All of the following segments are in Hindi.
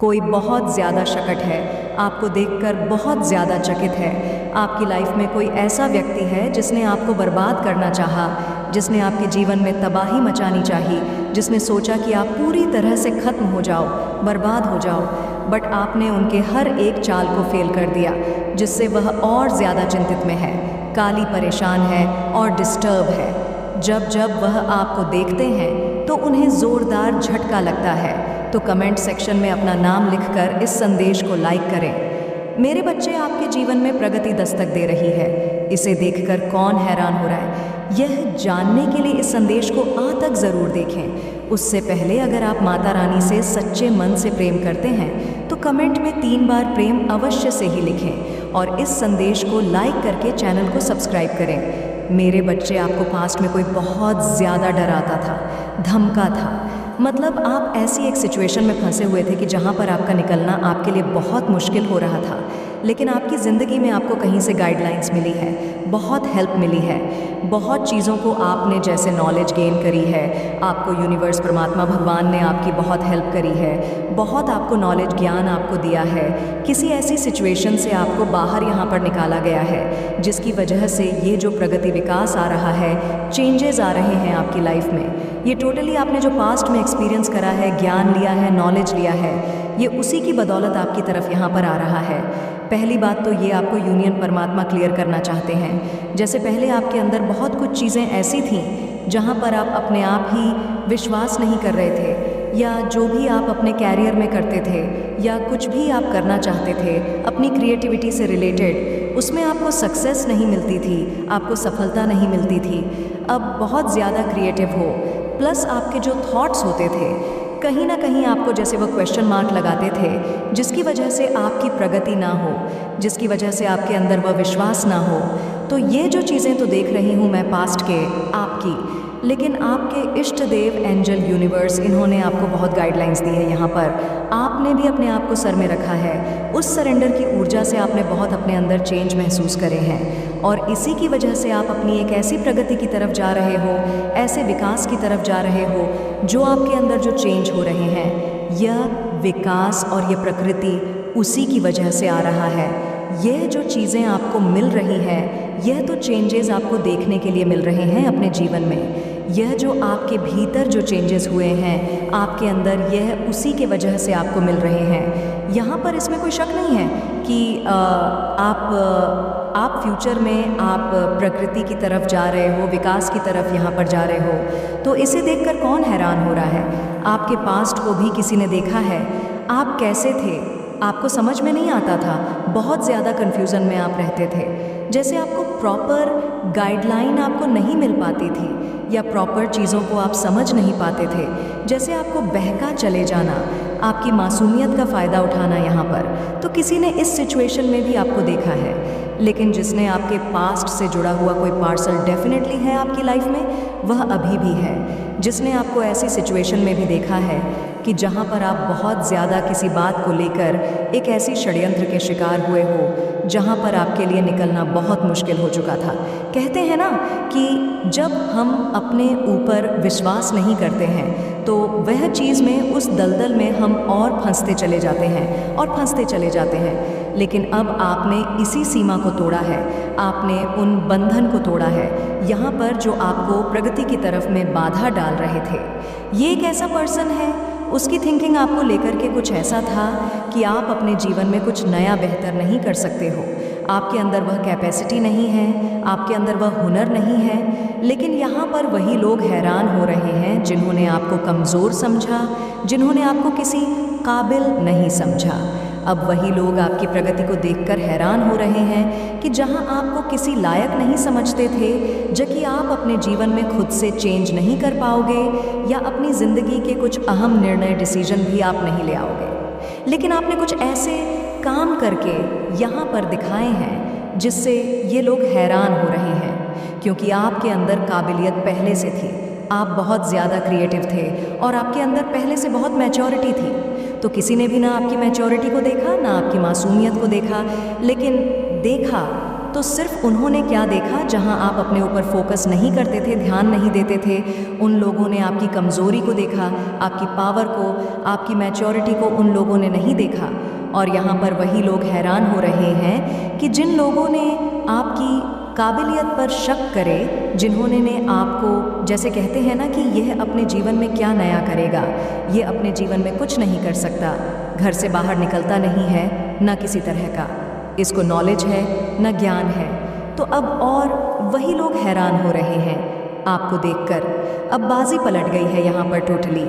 कोई बहुत ज़्यादा शकट है, आपको देखकर बहुत ज़्यादा चकित है। आपकी लाइफ में कोई ऐसा व्यक्ति है जिसने आपको बर्बाद करना चाहा, जिसने आपके जीवन में तबाही मचानी चाही, जिसने सोचा कि आप पूरी तरह से ख़त्म हो जाओ, बर्बाद हो जाओ, बट आपने उनके हर एक चाल को फेल कर दिया, जिससे वह और ज़्यादा चिंतित में है, काली परेशान है और डिस्टर्ब है। जब जब वह आपको देखते हैं तो उन्हें ज़ोरदार झटका लगता है। तो कमेंट सेक्शन में अपना नाम लिखकर इस संदेश को लाइक करें। मेरे बच्चे, आपके जीवन में प्रगति दस्तक दे रही है। इसे देखकर कौन हैरान हो रहा है, यह जानने के लिए इस संदेश को अंत तक ज़रूर देखें। उससे पहले अगर आप माता रानी से सच्चे मन से प्रेम करते हैं तो कमेंट में 3 बार प्रेम अवश्य से ही लिखें और इस संदेश को लाइक करके चैनल को सब्सक्राइब करें। मेरे बच्चे, आपको पास्ट में कोई बहुत ज़्यादा डराता था, धमका था। मतलब आप ऐसी एक सिचुएशन में फंसे हुए थे कि जहाँ पर आपका निकलना आपके लिए बहुत मुश्किल हो रहा था, लेकिन आपकी ज़िंदगी में आपको कहीं से गाइडलाइंस मिली है, बहुत हेल्प मिली है, बहुत चीज़ों को आपने जैसे नॉलेज गेन करी है, आपको यूनिवर्स परमात्मा भगवान ने आपकी बहुत हेल्प करी है, बहुत आपको नॉलेज ज्ञान आपको दिया है। किसी ऐसी सिचुएशन से आपको बाहर यहाँ पर निकाला गया है जिसकी वजह से ये जो प्रगति विकास आ रहा है, चेंजेस आ रहे हैं आपकी लाइफ में, ये टोटली आपने जो पास्ट में एक्सपीरियंस करा है, ज्ञान लिया है, नॉलेज लिया है, ये उसी की बदौलत आपकी तरफ यहाँ पर आ रहा है। पहली बात तो ये आपको यूनियन परमात्मा क्लियर करना चाहते हैं। जैसे पहले आपके अंदर बहुत कुछ चीज़ें ऐसी थीं जहाँ पर आप अपने आप ही विश्वास नहीं कर रहे थे, या जो भी आप अपने कैरियर में करते थे या कुछ भी आप करना चाहते थे अपनी क्रिएटिविटी से रिलेटेड, उसमें आपको सक्सेस नहीं मिलती थी, आपको सफलता नहीं मिलती थी। अब बहुत ज़्यादा क्रिएटिव हो, प्लस आपके जो थॉट्स होते थे कहीं ना कहीं आपको जैसे वो क्वेश्चन मार्क लगाते थे, जिसकी वजह से आपकी प्रगति ना हो, जिसकी वजह से आपके अंदर वह विश्वास ना हो। तो ये जो चीज़ें तो देख रही हूँ मैं पास्ट के आपकी, लेकिन आपके इष्ट देव एंजल यूनिवर्स, इन्होंने आपको बहुत गाइडलाइंस दी है। यहाँ पर आपने भी अपने आप को सर में रखा है, उस सरेंडर की ऊर्जा से आपने बहुत अपने अंदर चेंज महसूस करे हैं और इसी की वजह से आप अपनी एक ऐसी प्रगति की तरफ जा रहे हो, ऐसे विकास की तरफ जा रहे हो, जो आपके अंदर जो चेंज हो रहे हैं, यह विकास और ये प्रकृति उसी की वजह से आ रहा है। यह जो चीज़ें आपको मिल रही है, यह तो चेंजेस आपको देखने के लिए मिल रहे हैं अपने जीवन में। यह जो आपके भीतर जो चेंजेस हुए हैं आपके अंदर, यह उसी के वजह से आपको मिल रहे हैं। यहाँ पर इसमें कोई शक नहीं है कि आप फ्यूचर में आप प्रकृति की तरफ जा रहे हो, विकास की तरफ यहाँ पर जा रहे हो। तो इसे देखकर कौन हैरान हो रहा है? आपके पास्ट को भी किसी ने देखा है, आप कैसे थे, आपको समझ में नहीं आता था, बहुत ज़्यादा कन्फ्यूज़न में आप रहते थे, जैसे आपको प्रॉपर गाइडलाइन आपको नहीं मिल पाती थी या प्रॉपर चीज़ों को आप समझ नहीं पाते थे, जैसे आपको बहका चले जाना, आपकी मासूमियत का फ़ायदा उठाना यहाँ पर। तो किसी ने इस सिचुएशन में भी आपको देखा है, लेकिन जिसने आपके पास्ट से जुड़ा हुआ कोई पार्सल डेफिनेटली है आपकी लाइफ में, वह अभी भी है। जिसने आपको ऐसी सिचुएशन में भी देखा है कि जहाँ पर आप बहुत ज़्यादा किसी बात को लेकर एक ऐसी षड्यंत्र के शिकार हुए हो जहाँ पर आपके लिए निकलना बहुत मुश्किल हो चुका था। कहते हैं ना कि जब हम अपने ऊपर विश्वास नहीं करते हैं तो वह चीज़ में, उस दलदल में हम और फंसते चले जाते हैं और फंसते चले जाते हैं। लेकिन अब आपने इसी सीमा को तोड़ा है, आपने उन बंधन को तोड़ा है, यहाँ पर जो आपको प्रगति की तरफ में बाधा डाल रहे थे। ये एक ऐसा पर्सन है, उसकी थिंकिंग आपको लेकर के कुछ ऐसा था कि आप अपने जीवन में कुछ नया बेहतर नहीं कर सकते हो, आपके अंदर वह कैपेसिटी नहीं है, आपके अंदर वह हुनर नहीं है। लेकिन यहाँ पर वही लोग हैरान हो रहे हैं जिन्होंने आपको कमज़ोर समझा, जिन्होंने आपको किसी काबिल नहीं समझा। अब वही लोग आपकी प्रगति को देखकर हैरान हो रहे हैं कि जहां आपको किसी लायक नहीं समझते थे, जबकि आप अपने जीवन में खुद से चेंज नहीं कर पाओगे या अपनी ज़िंदगी के कुछ अहम निर्णय, डिसीजन भी आप नहीं ले आओगे, लेकिन आपने कुछ ऐसे काम करके यहाँ पर दिखाए हैं जिससे ये लोग हैरान हो रहे हैं, क्योंकि आपके अंदर काबिलियत पहले से थी, आप बहुत ज़्यादा क्रिएटिव थे और आपके अंदर पहले से बहुत मैच्योरिटी थी। तो किसी ने भी ना आपकी मैच्योरिटी को देखा, ना आपकी मासूमियत को देखा, लेकिन देखा तो सिर्फ उन्होंने क्या देखा, जहां आप अपने ऊपर फोकस नहीं करते थे, ध्यान नहीं देते थे, उन लोगों ने आपकी कमज़ोरी को देखा, आपकी पावर को, आपकी मैच्योरिटी को उन लोगों ने नहीं देखा। और यहाँ पर वही लोग हैरान हो रहे हैं कि जिन लोगों ने आपकी काबिलियत पर शक करे, जिन्होंने ने आपको, जैसे कहते हैं ना कि यह अपने जीवन में क्या नया करेगा, ये अपने जीवन में कुछ नहीं कर सकता, घर से बाहर निकलता नहीं है, ना किसी तरह का इसको नॉलेज है, ना ज्ञान है। तो अब और वही लोग हैरान हो रहे हैं आपको देखकर। अब बाजी पलट गई है यहाँ पर टोटली,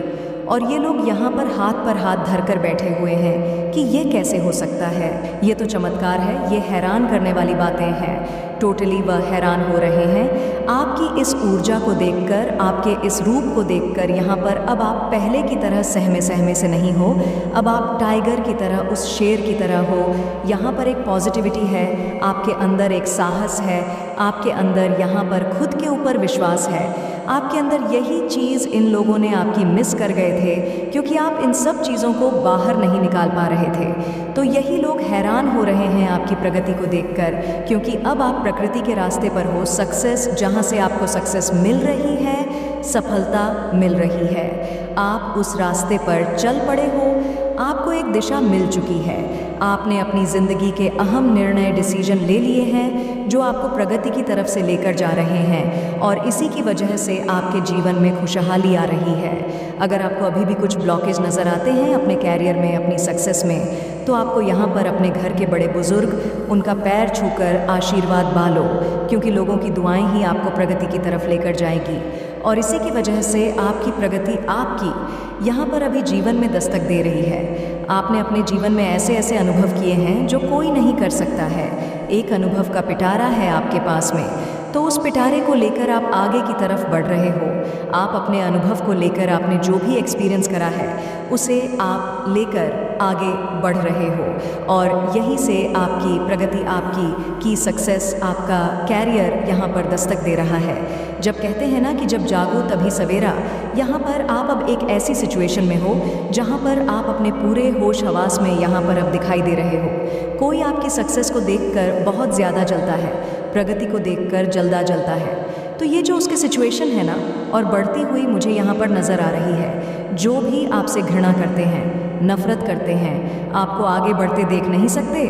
और ये लोग यहाँ पर हाथ धरकर बैठे हुए हैं कि ये कैसे हो सकता है, ये तो चमत्कार है, ये हैरान करने वाली बातें हैं। टोटली वह हैरान हो रहे हैं आपकी इस ऊर्जा को देखकर, आपके इस रूप को देखकर। यहाँ पर अब आप पहले की तरह सहमे सहमे से नहीं हो, अब आप टाइगर की तरह, उस शेर की तरह हो। यहाँ पर एक पॉजिटिविटी है, आपके अंदर एक साहस है, आपके अंदर यहाँ पर खुद के ऊपर विश्वास है। आपके अंदर यही चीज़ इन लोगों ने आपकी मिस कर गए थे, क्योंकि आप इन सब चीज़ों को बाहर नहीं निकाल पा रहे थे। तो यही लोग हैरान हो रहे हैं आपकी प्रगति को देखकर, क्योंकि अब आप प्रकृति के रास्ते पर हो। सक्सेस, जहाँ से आपको सक्सेस मिल रही है, सफलता मिल रही है, आप उस रास्ते पर चल पड़े हो, आपको एक दिशा मिल चुकी है। आपने अपनी ज़िंदगी के अहम निर्णय, डिसीजन ले लिए हैं जो आपको प्रगति की तरफ से लेकर जा रहे हैं, और इसी की वजह से आपके जीवन में खुशहाली आ रही है। अगर आपको अभी भी कुछ ब्लॉकेज नज़र आते हैं अपने कैरियर में, अपनी सक्सेस में, तो आपको यहाँ पर अपने घर के बड़े बुजुर्ग, उनका पैर छूकर आशीर्वाद पालो, क्योंकि लोगों की दुआएं ही आपको प्रगति की तरफ लेकर जाएगी। और इसी की वजह से आपकी प्रगति आपकी यहाँ पर अभी जीवन में दस्तक दे रही है। आपने अपने जीवन में ऐसे ऐसे अनुभव किए हैं जो कोई नहीं कर सकता है। एक अनुभव का पिटारा है आपके पास में, तो उस पिटारे को लेकर आप आगे की तरफ बढ़ रहे हो। आप अपने अनुभव को लेकर, आपने जो भी एक्सपीरियंस करा है उसे आप लेकर आगे बढ़ रहे हो, और यहीं से आपकी प्रगति, आपकी सक्सेस, आपका कैरियर यहाँ पर दस्तक दे रहा है। जब कहते हैं ना कि जब जागो तभी सवेरा, यहाँ पर आप अब एक ऐसी सिचुएशन में हो जहाँ पर आप अपने पूरे होश हवास में यहाँ पर अब दिखाई दे रहे हो। कोई आपकी सक्सेस को देखकर बहुत ज़्यादा जलता है, प्रगति को देखकर जल्दा जलता है। तो ये जो उसकी सिचुएशन है ना, और बढ़ती हुई मुझे यहाँ पर नज़र आ रही है। जो भी आपसे घृणा करते हैं, नफ़रत करते हैं, आपको आगे बढ़ते देख नहीं सकते,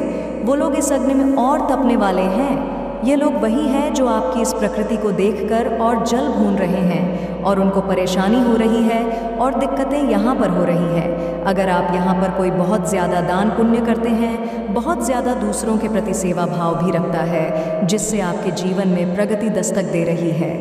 वो लोग इस अग्नि में और तपने वाले हैं। ये लोग वही हैं जो आपकी इस प्रकृति को देखकर और जल भून रहे हैं, और उनको परेशानी हो रही है और दिक्कतें यहाँ पर हो रही हैं। अगर आप यहाँ पर कोई बहुत ज़्यादा दान पुण्य करते हैं, बहुत ज़्यादा दूसरों के प्रति सेवा भाव भी रखता है, जिससे आपके जीवन में प्रगति दस्तक दे रही है,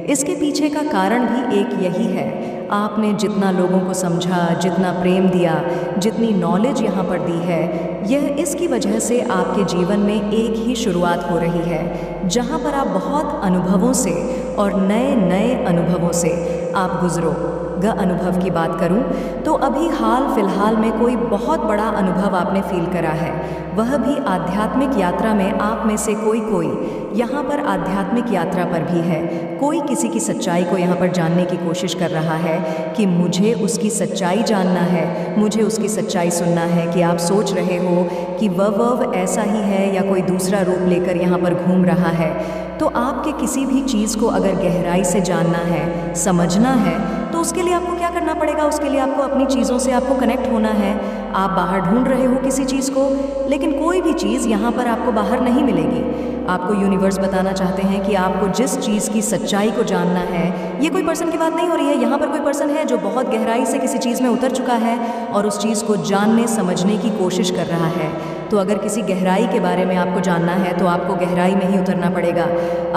इसके पीछे का कारण भी एक यही है। आपने जितना लोगों को समझा, जितना प्रेम दिया, जितनी नॉलेज यहाँ पर दी है, यह इसकी वजह से आपके जीवन में एक ही शुरुआत हो रही है, जहाँ पर आप बहुत अनुभवों से और नए नए अनुभवों से आप गुजरो। अनुभव की बात करूं तो अभी हाल फिलहाल में कोई बहुत बड़ा अनुभव आपने फील करा है, वह भी आध्यात्मिक यात्रा में। आप में से कोई यहाँ पर आध्यात्मिक यात्रा पर भी है। कोई किसी की सच्चाई को यहाँ पर जानने की कोशिश कर रहा है कि मुझे उसकी सच्चाई जानना है, मुझे उसकी सच्चाई सुनना है। कि आप सोच रहे हो कि वह ऐसा ही है या कोई दूसरा रूप लेकर यहाँ पर घूम रहा है, तो आपके किसी भी चीज़ को अगर गहराई से जानना है, समझना है, तो उसके लिए आपको क्या करना पड़ेगा? उसके लिए आपको अपनी चीज़ों से आपको कनेक्ट होना है। आप बाहर ढूंढ रहे हो किसी चीज़ को, लेकिन कोई भी चीज़ यहाँ पर आपको बाहर नहीं मिलेगी। आपको यूनिवर्स बताना चाहते हैं कि आपको जिस चीज़ की सच्चाई को जानना है, ये कोई पर्सन की बात नहीं हो रही है, यहाँ पर कोई पर्सन है जो बहुत गहराई से किसी चीज़ में उतर चुका है और उस चीज़ को जानने समझने की कोशिश कर रहा है। तो अगर किसी गहराई के बारे में आपको जानना है तो आपको गहराई में ही उतरना पड़ेगा।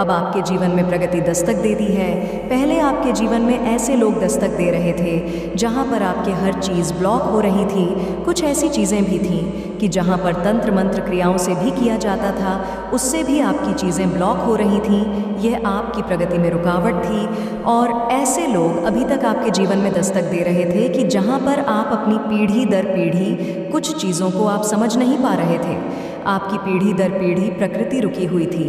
अब आपके जीवन में प्रगति दस्तक दे दी है। पहले आपके जीवन में ऐसे लोग दस्तक दे रहे थे जहाँ पर आपके हर चीज़ ब्लॉक हो रही थी। कुछ ऐसी चीज़ें भी थीं कि जहाँ पर तंत्र मंत्र क्रियाओं से भी किया जाता था, उससे भी आपकी चीज़ें ब्लॉक हो रही थीं। यह आपकी प्रगति में रुकावट थी। और ऐसे लोग अभी तक आपके जीवन में दस्तक दे रहे थे कि जहाँ पर आप अपनी पीढ़ी दर पीढ़ी कुछ चीज़ों को आप समझ नहीं पा रहे थे। आपकी पीढ़ी दर पीढ़ी प्रकृति रुकी हुई थी।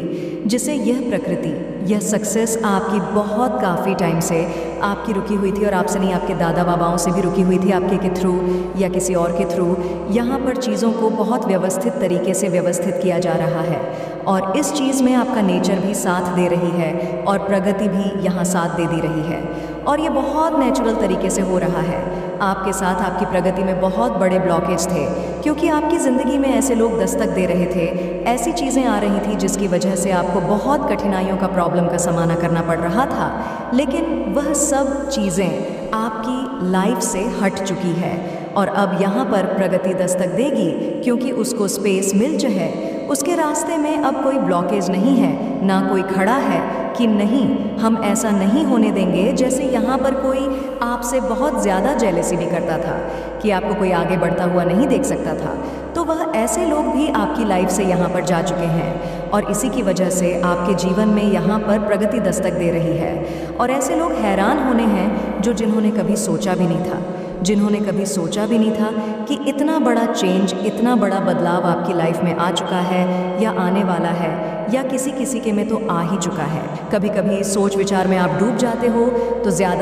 जिसे यह प्रकृति, यह सक्सेस आपकी बहुत काफ़ी टाइम से आपकी रुकी हुई थी, और आपसे नहीं, आपके दादा बाबाओं से भी रुकी हुई थी, आपके के थ्रू या किसी और के थ्रू। यहाँ पर चीज़ों को बहुत व्यवस्थित तरीके से व्यवस्थित किया जा रहा है, और इस चीज़ में आपका नेचर भी साथ दे रही है और प्रगति भी यहाँ साथ दे रही है, और ये बहुत नेचुरल तरीके से हो रहा है। आपके साथ आपकी प्रगति में बहुत बड़े ब्लॉकेज थे, क्योंकि आपकी ज़िंदगी में ऐसे लोग दस्तक दे रहे थे, ऐसी चीज़ें आ रही थी जिसकी वजह से आपको बहुत कठिनाइयों का प्रॉब्लम का सामना करना पड़ रहा था। लेकिन वह सब चीज़ें आपकी लाइफ से हट चुकी है, और अब यहाँ पर प्रगति दस्तक देगी, क्योंकि उसको स्पेस मिल जो है, उसके रास्ते में अब कोई ब्लॉकेज नहीं है, ना कोई खड़ा है कि नहीं हम ऐसा नहीं होने देंगे। जैसे यहाँ पर कोई आपसे बहुत ज़्यादा जेलसी भी करता था कि आपको कोई आगे बढ़ता हुआ नहीं देख सकता था, तो वह ऐसे लोग भी आपकी लाइफ से यहाँ पर जा चुके हैं, और इसी की वजह से आपके जीवन में यहाँ पर प्रगति दस्तक दे रही है। और ऐसे लोग हैरान होने हैं जो जिन्होंने कभी सोचा भी नहीं था, जिन्होंने कभी सोचा भी नहीं था कि इतना बड़ा चेंज, इतना बड़ा बदलाव आपकी लाइफ में आ चुका है या आने वाला है, या किसी किसी के में तो आ ही चुका है। कभी कभी सोच विचार में आप डूब जाते हो तो ज़्यादा